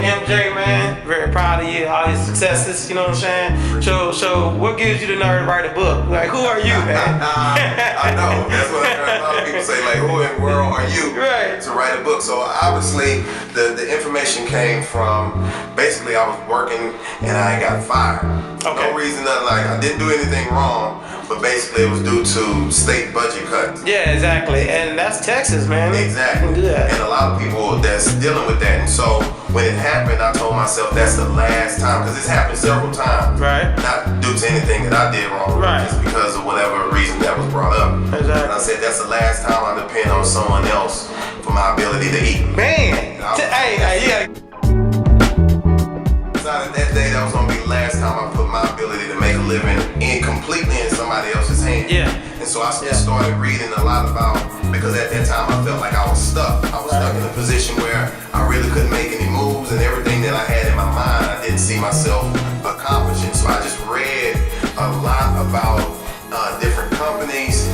MJ, man. Very proud of you, all your successes, you know what I'm saying? So what gives you the nerve to write a book? Like, who are you, man? I know. That's what I heard a lot of people say, like, who in the world are you to write a book? So obviously, the information came from, basically I was working and I got fired. Okay. No reason, nothing like, I didn't do anything wrong, but basically it was due to state budget cuts. Yeah, exactly. And that's Texas, man. Exactly. You can do that. And a lot of people that's dealing with that. And so when it happened, I told myself that's the last time, because it's happened several times. Right. Not due to anything that I did wrong, right. Just because of whatever reason that was brought up. Exactly. And I said that's the last time I depend on someone else for my ability to eat. Man. Hey, yeah. That day, that was gonna be the last time I put my ability to make a living completely in somebody else's hands. Yeah. And so I just started reading a lot about, because at that time I felt like I was stuck. I was stuck in a position where I really couldn't make any moves, and everything that I had in my mind, I didn't see myself accomplishing. So I just read a lot about different companies,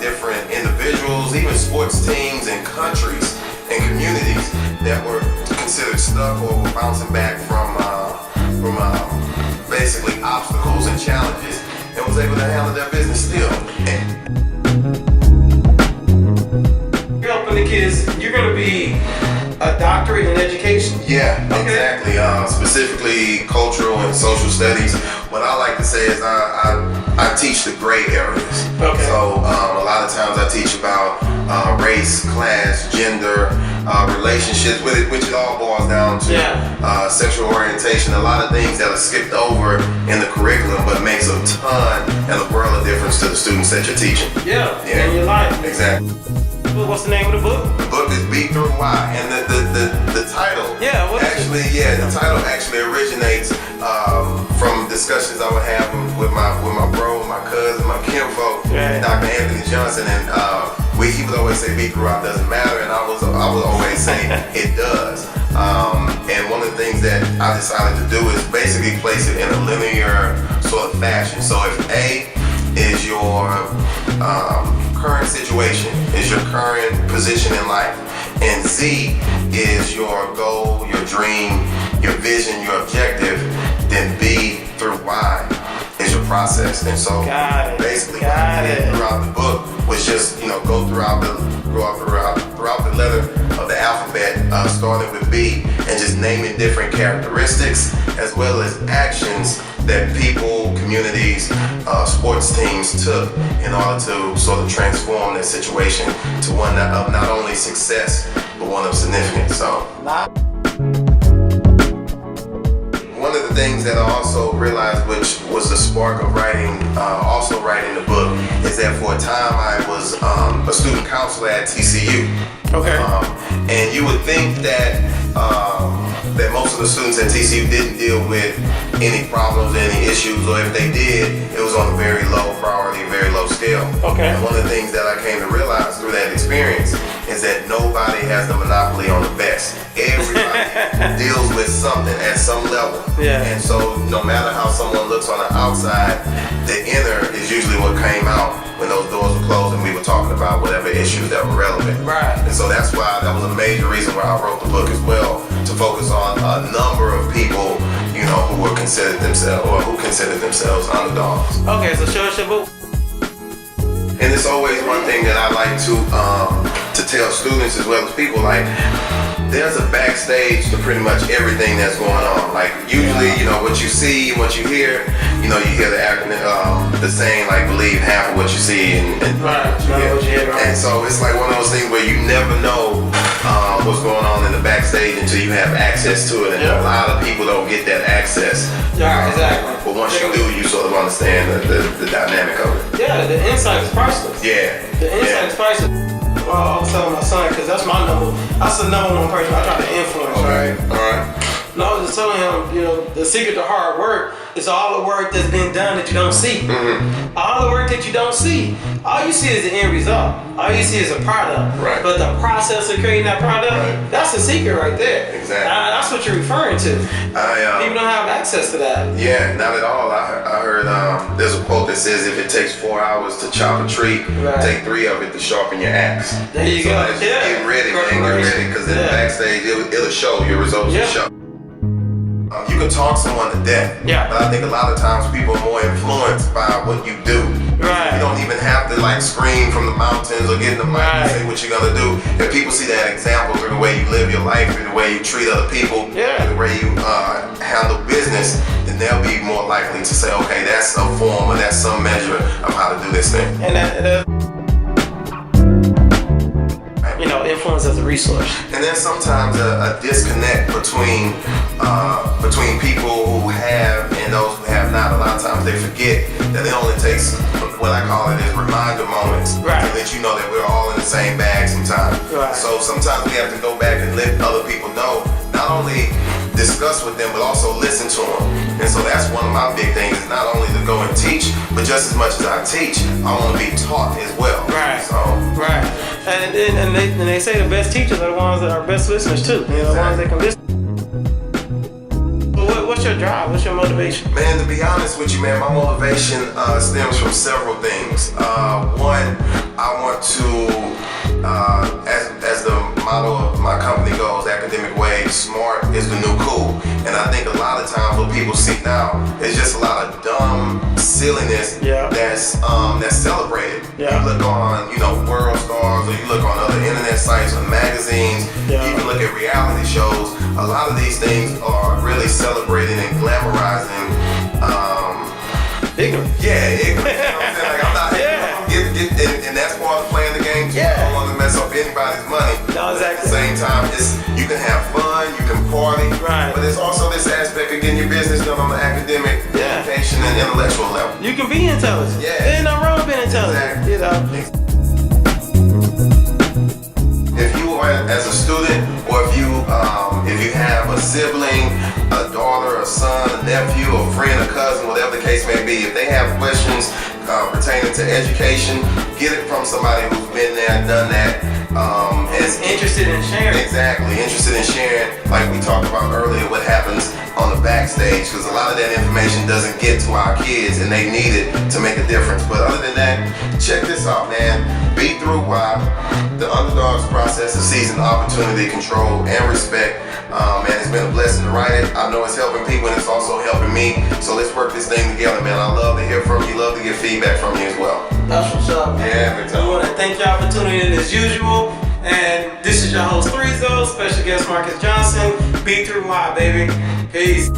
different individuals, even sports teams and countries and communities that were considered stuck or were bouncing back from basically obstacles and challenges, and was able to handle their business still. You're helping the kids. You're going to be a doctorate in education? Yeah, exactly. Specifically cultural and social studies. What I like to say is I teach the gray areas. Okay. So a lot of times I teach about race, class, gender, relationships, which it all boils down to sexual orientation, a lot of things that are skipped over in the curriculum, but makes a ton and a world of difference to the students that you're teaching. Yeah. In your life. Exactly. What's the name of the book? The book is B through Y, and the title. Yeah. The title actually originates from discussions I would have with my bro, my cousin, my kinfolk, Dr. Anthony Johnson, and he would always say B through Y doesn't matter, and I would always say it does. And one of the things that I decided to do is basically place it in a linear sort of fashion. So if A is your current situation, is your current position in life, and Z is your goal, your dream, your vision, your objective, then B through Y is your process. And so basically what I did throughout the book was just, go throughout the letter of the alphabet, starting with B, and just naming different characteristics as well as actions that people, communities, sports teams took in order to sort of transform their situation to one of not only success, but one of significance. So one of the things that I also realized, which was the spark of writing the book, is that for a time I was a student counselor at TCU. Okay. And you would think that most of the students at TCU didn't deal with any problems, any issues, or if they did, it was on a very low priority, very low scale. Okay. And one of the things that I came to realize through that experience is that nobody has the monopoly on the best. Everybody deals with something at some level. Yeah. And so no matter how someone looks on the outside, the inner is usually what came out when those doors were closed and we were talking about whatever issues that were relevant. Right. And so that's why that was a major reason why I wrote the book as well, to focus on a number of people, who considered themselves underdogs. Okay, so show us your book. And it's always one thing that I like to tell students as well as people, like, there's a backstage to pretty much everything that's going on. Like, usually, what you see, what you hear, you hear the acronym, the saying, like, believe half of what you see and what you hear. And so it's like one of those things where you never know what's going on in the backstage until you have access to it. And a lot of people don't get that access. Yeah, exactly. But once you do, you sort of understand the dynamic of it. Yeah, the insight is priceless. Yeah. The insight is priceless. Well, I was telling my son, because that's the number one person I try to influence, right? All right. And I was just telling him, the secret to hard work is all the work that's been done that you don't see. Mm-hmm. All the work that you don't see. All you see is the end result. All you see is a product. Right. But the process of creating that product, that's the secret right there. Exactly. That's what you're referring to. People don't have access to that. Yeah, not at all. I heard there's a quote that says if it takes 4 hours to chop a tree, take 3 of it to sharpen your axe. There you go. Get ready, man. Get ready, because in the backstage, it'll show. Your results will show. you can talk someone to death. Yeah. But I think a lot of times people are more influenced by what you do. Right. You don't even have to like scream from the mountains or get in the mic and say what you're gonna do. If people see that example through the way you live your life, through the way you treat other people, the way you handle business, then they'll be more likely to say, okay, that's a form or that's some measure of how to do this thing. And that influence as a resource. And then sometimes a disconnect between people who have and those who have not. A lot of times they forget that it only takes what I call it is reminder moments to let you know that we're all in the same bag sometimes. Right. So sometimes we have to go back and let other people know, not only discuss with them, but also listen to them. And so that's one of my big things, is not only to go and teach, but just as much as I teach, I want to be taught as well. Right. So. Right. And they say the best teachers are the ones that are best listeners too. The ones that can listen. What's your drive? What's your motivation? Man, to be honest with you, man, my motivation stems from several things. One, I want to, as the motto of my company goes, academic wave, smart is the new cool. And I think a lot of times what people see now is just a lot of dumb silliness that's celebrated. Yeah. You look on, World Stars, or you look on other internet sites or magazines, you even look at reality shows. A lot of these things are really celebrating and glamorizing ignorant. Yeah, ignorant. You know what I'm saying? Like, I'm not and that's part of playing the game too. I don't want to mess up anybody's money. No, exactly. At the same time, you can have fun, you can party, but there's also this aspect of getting your business done on the academic, education, and intellectual level. You can be intelligent. Yeah. There's no wrong with being intelligent. Exactly. If you are as a student, or if you have a sibling, a daughter, a son, a nephew, a friend, a cousin, whatever the case may be, if they have questions pertaining to education, get it from somebody who's been there, done that. Is interested in sharing. Exactly, interested in sharing. Like we talked about earlier, what happens on the backstage, because a lot of that information doesn't get to our kids, and they need it to make a difference. But other than that, check this out, man. Be through why the Underdogs process of season opportunity, control, and respect. Man, it's been a blessing to write it. I know it's helping people, and it's also helping me. So let's work this thing together, man. I love to hear from you. Love to get feedback from you as well. That's what's up, man. Yeah, every time. I want to thank y'all for tuning in as usual. And this is your host, Threezo, special guest Marcus Johnson. Be through why, baby. Peace.